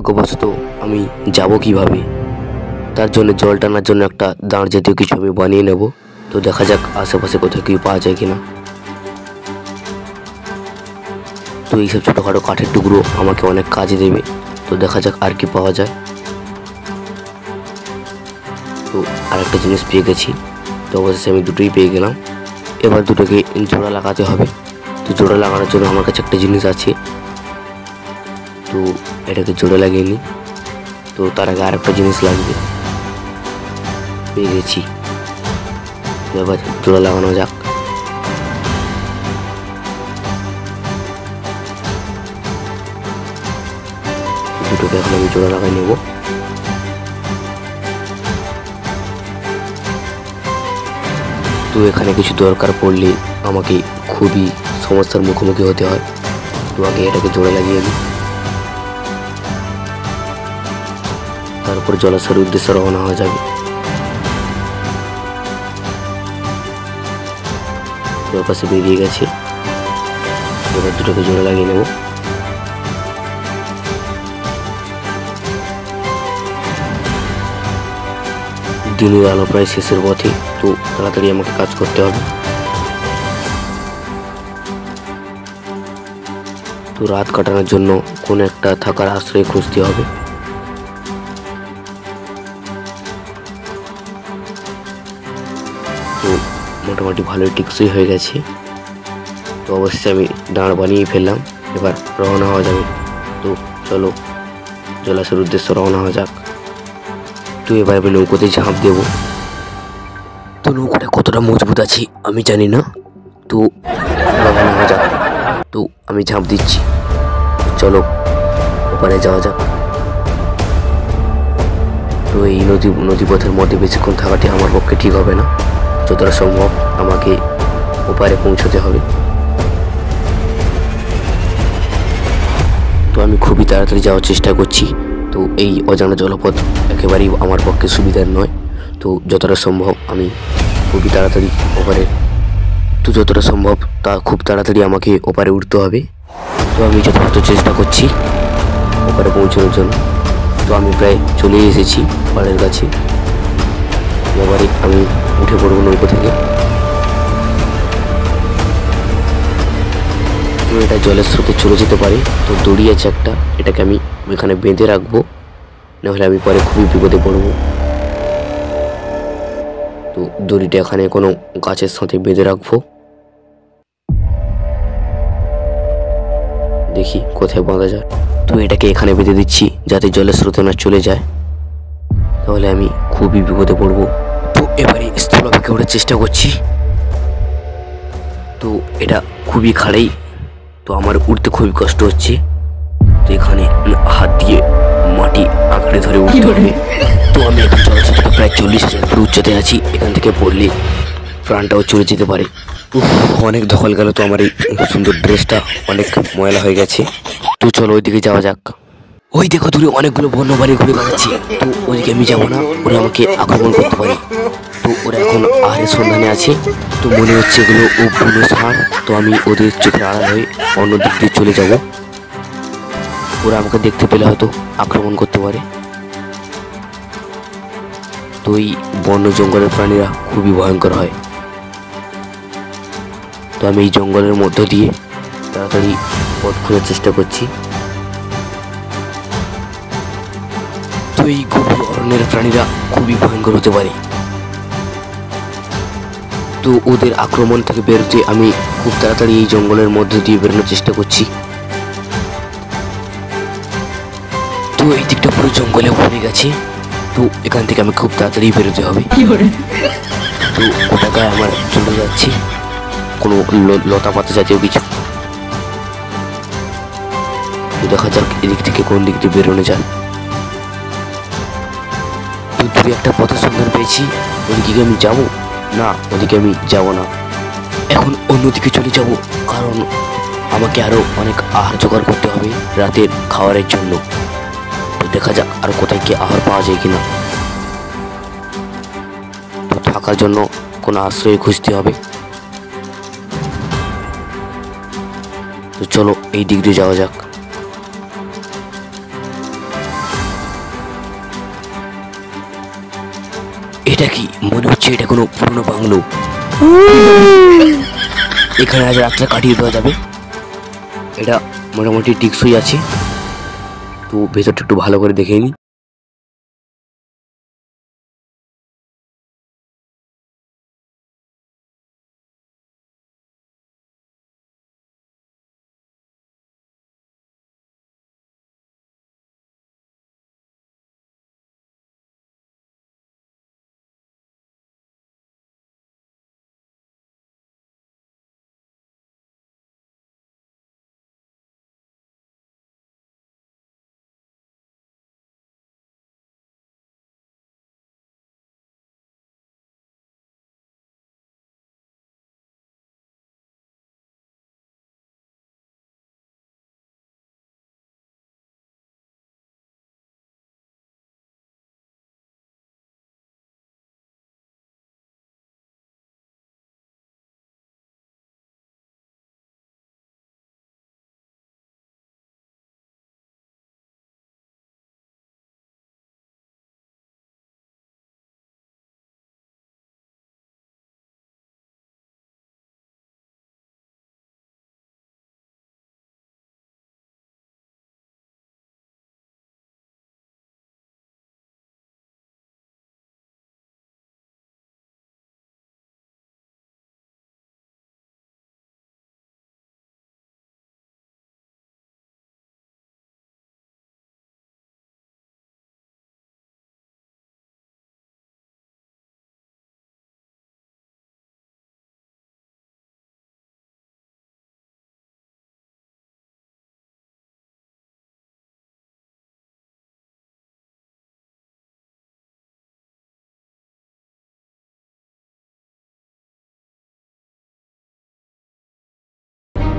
দুর্ভাগ্যবশত আমি যাব কিভাবে। তার জন্য জল টানার জন্য একটা দাঁড় জাতীয় কিছু আমি বানিয়ে নেব। তো দেখা যাক আশেপাশে কোথাও কি পাওয়া যায় কিনা। তো এইসব ছোটোখাটো কাঠের টুকরো আমাকে অনেক কাজে দেবে। তো দেখা যাক আর কি পাওয়া যায়। তো আরেকটা জিনিস পেয়ে গেছি। তো অবশেষে আমি দুটোই পেয়ে গেলাম। এবার দুটোকে জোড়া লাগাতে হবে। তো জোড়া লাগানোর জন্য আমার কাছে একটা জিনিস আছে। তো এটাকে জোড়া লাগিয়ে নিই। তো তার আগে আরেকটা জিনিস লাগবে, পেয়ে গেছি। এবার জোড়া লাগানো যাক। দুটোকে এখন আমি জোড়া লাগাই নেব। তো এখানে কিছু দরকার পড়লে আমাকে খুবই সমস্যার মুখোমুখি হতে হয়। তো আগে এটাকে জোড়া লাগিয়ে নিই, তারপর জলাশয়ের উদ্দেশ্যে রওনা হওয়া যাবে। ওর পাশে বেরিয়ে গেছে। এবার দুটোকে জোড়া লাগিয়ে নেব। দিনের আলো প্রায় শেষের পথে। তো তাড়াতাড়ি আমাকে কাজ করতে হবে। তো রাত কাটানোর জন্য কোন একটা থাকার আশ্রয় খুঁজতে হবে। তো মোটামুটি ভালোই টিকসই হয়ে গেছে। তো অবশ্যই আমি দাঁড় বানিয়ে ফেললাম। এবার রওনা হওয়া যাবে। তো চলো জলাশয়ের উদ্দেশ্যে রওনা হওয়া যাক। তো এবার আমি নৌকোতে ঝাঁপ দেব। তো নৌকাটা কতটা মজবুত আছে আমি জানি না। তো রওনা হওয়া যাক। তো আমি ঝাঁপ দিচ্ছি। চলো ওপারে যাওয়া যাক। তো এই নদীপথের মধ্যে বেশিক্ষণ থাকাটি আমার পক্ষে ঠিক হবে না। যতটা সম্ভব আমাকে ওপারে পৌঁছতে হবে। তো আমি খুবই তাড়াতাড়ি যাওয়ার চেষ্টা করছি। তো এই অজানা জলপথ একেবারেই আমার পক্ষে সুবিধার নয়। তো যতটা সম্ভব আমি খুবই তাড়াতাড়ি ওপারে, তো যতটা সম্ভব তা খুব তাড়াতাড়ি আমাকে ওপারে উঠতে হবে। তো আমি যথাযথ চেষ্টা করছি ওপারে পৌঁছানোর জন্য। তো আমি প্রায় চলে এসেছি পাড়ের কাছে। এবারে আমি উঠে পড়ব নৌকো থেকে। তো এটা জলের স্রোতে চলে যেতে পারে। তো দড়ি আছে একটা, এটাকে আমি এখানে বেঁধে রাখবো, নাহলে আমি পরে খুবই বিপদে পড়ব। তো দড়িটা এখানে কোনো গাছের সাথে বেঁধে রাখবো। দেখি কোথায় বাঁধা যায়। তো এটাকে এখানে বেঁধে দিচ্ছি যাতে জলের স্রোতে না চলে যায়, তাহলে আমি খুবই বিপদে পড়ব। তো এবারে স্থলভাগে ওঠার চেষ্টা করছি। তো এটা খুবই খাড়াই। তো আমার উঠতে খুবই কষ্ট হচ্ছে। তো এখানে হাত দিয়ে মাটি আঁকড়ে ধরে উঠতে হবে। তো আমি এখন জলাশয় থেকে প্রায় 40,000 ফুট উচ্চতায় আছি। এখান থেকে পড়লে প্রাণটাও চলে যেতে পারে। অনেক ধকল গেল। তো আমার এই সুন্দর ড্রেসটা অনেক ময়লা হয়ে গেছে। তো চলো ওইদিকে যাওয়া যাক। ওই দেখো দূরে অনেকগুলো বন্যপ্রাণী ঘুরে বেড়াচ্ছে। তো ওইদিকে আমি যাবো না, ওরা আমাকে আক্রমণ করতে পারে। তো ওরা এখন আহারের সন্ধানে আছে। তো মনে হচ্ছে এগুলো ও বুনো ষাঁড়। তো আমি ওদের চোখের আড়াল হয়ে অন্য দিক দিয়ে চলে যাব। ওরা আমাকে দেখতে পেলে হয়তো আক্রমণ করতে পারে। তো এই বন্য জঙ্গলের প্রাণীরা খুবই ভয়ঙ্কর হয়। তো আমি এই জঙ্গলের মধ্য দিয়ে তাড়াতাড়ি পথ খোঁজার চেষ্টা করছি। তো এই গভীর অরণ্যের প্রাণীরা খুবই ভয়ঙ্কর হতে পারে। তো ওদের আক্রমণ থেকে বেরোতে আমি খুব তাড়াতাড়ি এই জঙ্গলের মধ্য দিয়ে বেরোনোর চেষ্টা করছি। তো এই দিকটা পুরো জঙ্গলে ভরে গেছে। তো এখান থেকে আমি খুব তাড়াতাড়ি বেরোতে হবে। তো ওটা গায়ে আমার চলে যাচ্ছে কোনো লতা পাতা জাতীয় কিছু। তো দেখা যাক এদিক থেকে কোন দিক দিয়ে বেরোনো যায়। তো দূরে একটা পথের সন্ধান পেয়েছি। ওদিকে আমি যাবো না, ওদিকে আমি যাব না, এখন অন্যদিকে চলে যাব। কারণ আমাকে আরো অনেক আহার জোগাড় করতে হবে রাতের খাবারের জন্য। তো দেখা যাক আর কোথায় কি আহার পাওয়া যায় কিনা। তো থাকার জন্য কোনো আশ্রয় খুঁজতে হবে। তো চলো এই দিক দিয়ে যাওয়া যাক। এটা কি মনে হচ্ছে এটা কোনো পুরনো বাংলো। এখানে আজ রাতটা কাটিয়ে দেওয়া যাবে। এটা মোটামুটি টিকসই আছে, তো ভেতরটা একটু ভালো করে দেখে নিই।